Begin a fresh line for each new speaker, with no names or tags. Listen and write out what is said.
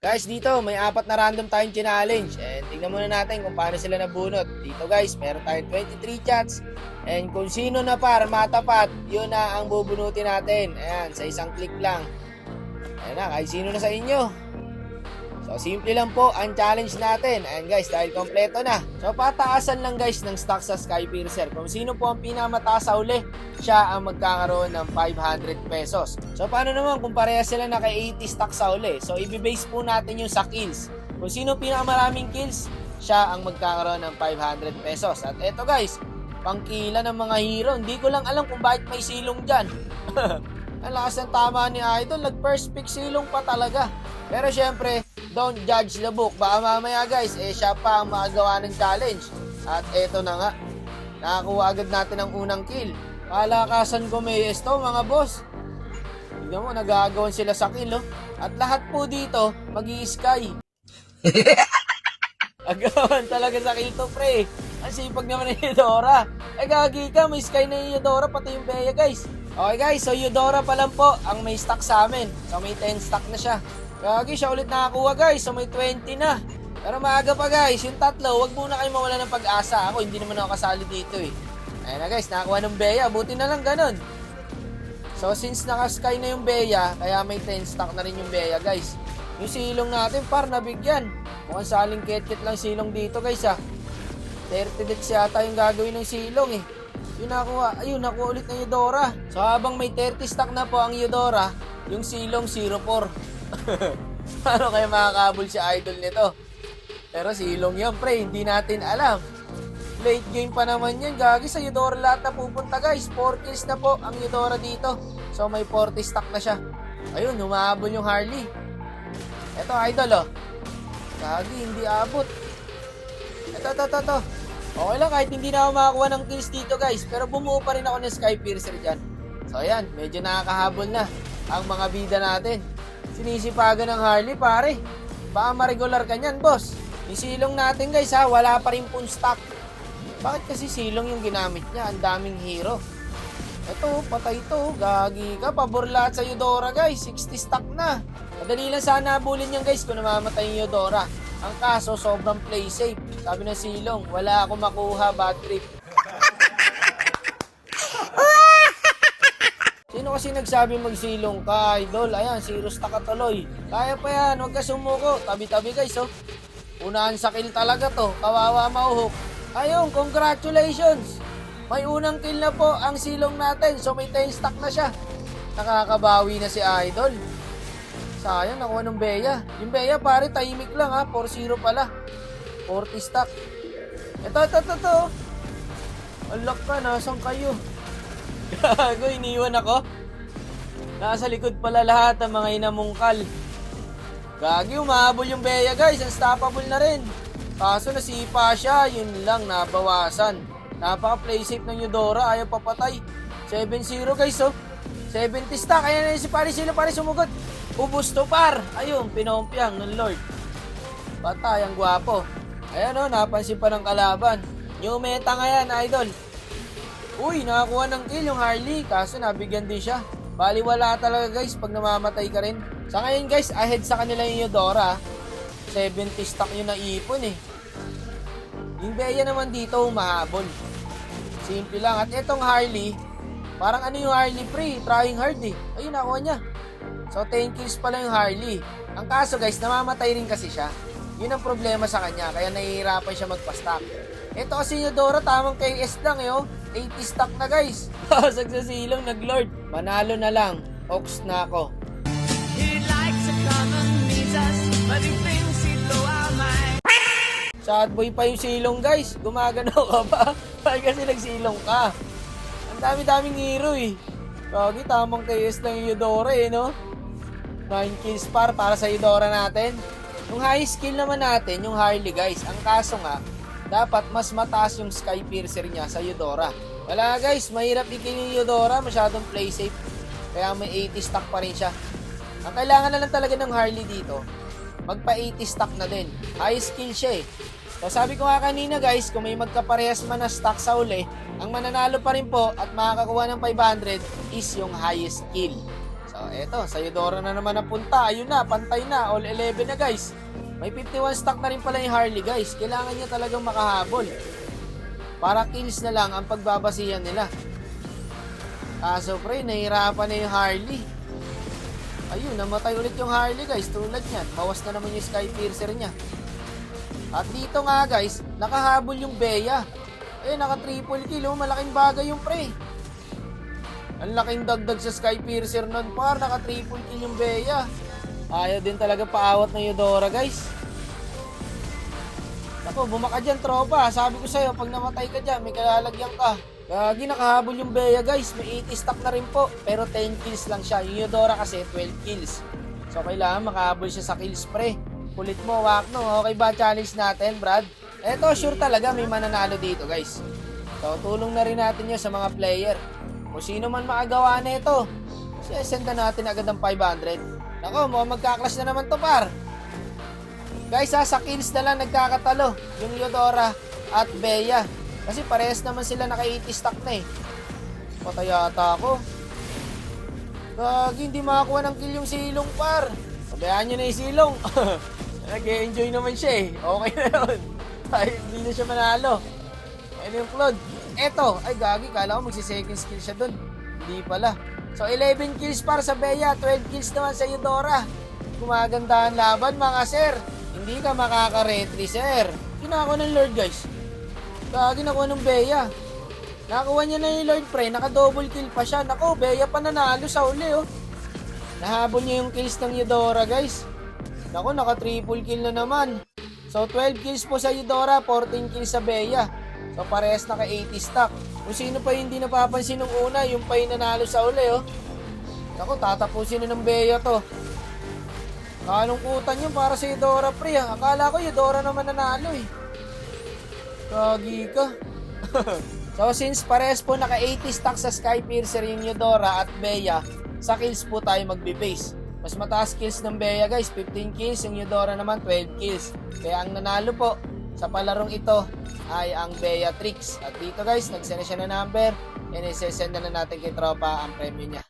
Guys, dito may apat na random tayong challenge and tingnan muna natin kung paano sila nabunot. Dito guys, meron tayong 23 chats and kung sino na par matapat, yun na ang bubunutin natin. Ayan, sa isang click lang. Ayan na, kahit sino na sa inyo. So, simple lang po ang challenge natin. Ayan guys, dahil kompleto na. So, pataasan lang guys ng stock sa Skypiercer. Kung sino po ang pinamataas sa uli, siya ang magkakaroon ng 500 pesos. So, paano naman kung parehas sila naka 80 stock sa uli? So, ibibase po natin yung sa kills. Kung sino pinakamaraming kills, siya ang magkakaroon ng 500 pesos. At eto guys, pangkila ng mga hero. Hindi ko lang alam kung bakit may silong dyan. Ang lakas ng tama ni Idol. Nag-first pick silong pa talaga. Pero syempre, don't judge the book. Baka mamaya guys, siya pa ang makagawa ng challenge. At eto na nga. Nakakuha agad natin ang unang kill. Palakasan ko may esto mga boss. Tignan mo, nagagawan sila sa kill, oh. At lahat po dito, mag-i-sky. Agawan talaga sa kill to, pre. Ang sipag naman ni Eudora. Gagi ka, may sky na yung Eudora, pati yung Bea, guys. Okay guys, so Eudora pa lang po ang may stock sa amin. So may 10 stock na siya. Gagi, siya ulit nakakuha guys, so may 20 na. Pero maaga pa guys, yung tatlo, wag muna kayo mawala ng pag-asa. Ako, hindi naman ako kasali dito eh. Ayan na guys, nakakuha ng Bea, buti na lang ganun. So since naka-sky na yung Bea, kaya may 10 stock na rin yung Bea guys. Yung silong natin, par nabigyan. Mukhang saling kit-kit lang silong dito guys ha. 30 deaths yata yung gagawin ng silong eh. Yung nakuha, ayun, nakuha ulit ng Eudora. So habang may 30 stock na po ang Eudora, yung silong 0-4. Paano kayo makakabol si Idol nito? Pero silong yan pre, hindi natin alam. Late game pa naman yan, gagi sa Eudora lahat na pupunta guys. 4 kills na po ang Eudora dito. So may 40 stock na siya. Ayun, humahabol yung Harley. Eto Idol oh. Gagi, hindi abot. Ito. Okay lang kahit hindi na ako makakuha ng kills dito guys. Pero bumuo pa rin ako ng Skypiercer dyan. So ayan, medyo nakakahabol na ang mga bida natin. Sinisipagan ng Harley pare. Baka ma-regular ka nyan boss. Yung silong natin guys ha, wala pa rin pong stock. Bakit kasi silong yung ginamit niya? Ang daming hero. Ito, patay ito. Gagi ka, pabor lahat sa Eudora guys. 60 stock na. Madali lang sana abulin yan guys kung namamatay yung Eudora. Ang kaso, sobrang play safe. Sabi ng silong, wala akong makuha, bad trip. Sino kasi nagsabi magsilong ka, Idol? Ayan, zero stock ka tuloy. Kaya pa yan, huwag ka sumuko. Tabi-tabi guys, oh. Unahan sa kill talaga to. Kawawa mauhok. Ayun, congratulations. May unang kill na po ang silong natin. So may 10 stock na siya. Nakakabawi na si Idol. Sayang, nakuha ng Bea. Yung Bea pare, tahimik lang ha. 4-0 pala. 40 stock. Ito. Alak ka, nasan kayo? Gago, iniwan ako. Nasa likod pala lahat ng mga inamungkal. Gagi, umahabol yung Bea guys. Unstoppable na rin. Kaso nasipa siya, yun lang, nabawasan. Napaka-play safe ng Eudora, ayaw papatay. 7-0 guys oh. 70 stock, ayan na si Paris, sino Paris sumugod. Ubus to par. Ayun, pinompiang ng Lord. Patay, ang gwapo. Ayan o, napansin pa ng kalaban. New meta nga yan, Idol. Uy, nakakuha ng kill yung Harley. Kaso nabigyan din siya. Baliwala talaga guys pag namamatay ka rin. Sa ngayon guys, ahead sa kanila yung Eudora. 70 stock yung naipon eh. Yung Bea naman dito, mahabol. Simple lang. At etong Harley, parang ano yung Harley pre? Trying hard eh. Ayun, nakuha niya. So 10 kills pala yung Harley. Ang kaso guys, namamatay rin kasi siya. Yun ang problema sa kanya, kaya nahihirapan siya magpa-stock. Ito kasi yung Eudora, tamang KS lang eh oh. 80 stock na guys. Pasag sa silong, nag-lord. Manalo na lang. Ox na ako.
He likes to come and meet us, but he thinks he'd blow our mind.
Sad boy pa yung silong guys. Gumagano ka ba? Bakit kasi nagsilong ka? Ang dami-daming hero eh. Kagi, tamang KS lang yung Eudora eh no? 9 kills para sa Eudora natin. Yung high skill naman natin, yung Harley guys. Ang kaso nga, dapat mas mataas yung Skypiercer niya sa Eudora. Wala guys, mahirap ikin yung Eudora, masyadong play safe. Kaya may 80 stock pa rin siya. Ang kailangan na lang talaga ng Harley dito, magpa 80 stock na din. High skill siya eh. So sabi ko nga kanina guys, kung may magkaparehas man na stock sa uli, ang mananalo pa rin po at makakakuha ng 500 is yung highest skill. So eto, sa Eudora na naman napunta. Ayun na, pantay na. All 11 na guys. May 51 stock na rin pala yung Harley guys. Kailangan niya talagang makahabol. Para kills na lang ang pagbabasihan nila. Kaso pre, nahihirapan na yung Harley. Ayun, namatay ulit yung Harley guys. Tulad niyan, bawas na naman yung Sky Piercer niya. At dito nga guys, nakahabol yung Bea. Naka triple kill. Malaking bagay yung pre. Ang laking dagdag sa Sky Piercer nun par. Naka triple kill yung Bea. Ayaw din talaga paawat ng Eudora guys. Ako, bumaka dyan tropa. Sabi ko sa'yo, pag namatay ka dyan, may kalalagyan ka. Gagi, nakahabol yung Bea guys. May 80 stock na rin po. Pero 10 kills lang siya. Yung Eudora kasi 12 kills. So kailangan makahabol siya sa kills pre. Kulit mo, Wakno. Okay ba challenge natin, Brad? Eto, sure talaga may mananalo dito guys. So tulong na rin natin yun sa mga player. Kung sino man makagawa na ito, senda natin agad ng 500. Nako, magkaklas na naman to par. Guys sa kills na lang nagkakatalo yung Eudora at Bea. Kasi parehas naman sila naka-80 stock na eh. Patay yata ako. Gagi, hindi makakuha ng kill yung silong par. Pabayaan nyo na yung silong. Nag-enjoy naman siya eh. Okay na yun. Ay, hindi na siya manalo. Ayun yung Claude. Eto, ay gagi, kala ko magsi-second skill siya dun. Hindi pala. So 11 kills para sa Bea, 12 kills naman sa Eudora. Gumagandahan laban mga sir. Hindi ka makaka-retry sir. Kinakakuha ng Lord guys. Gagi, nakuha ng Bea. Nakakuha niya na yung Lord pre, naka-double kill pa siya. Nako, Bea pa nanalo sa uli oh. Nahabol niya yung kills ng Eudora guys. Nako, naka-triple kill na naman. So 12 kills po sa Eudora, 14 kills sa Bea. So parehas naka-80 stock. Kung sino pa yung hindi napapansin nung una, yung pa yung nanalo sa uli oh. Nako, tatapusin na ng Bea to. Kalungkutan yun para sa Eudora pre ah. Akala ko Eudora naman nanalo eh. Kagi ka. So since parehas po naka-80 stock sa Sky Piercer yung Eudora at Bea, sa kills po tayo magbe-base. Mas mataas kills ng Bea guys, 15 kills, yung Eudora naman 12 kills. Kaya ang nanalo po sa palarong ito ay ang Beatrix. At dito guys, nagsend na siya ng number and isesend na natin kay tropa ang premyo niya.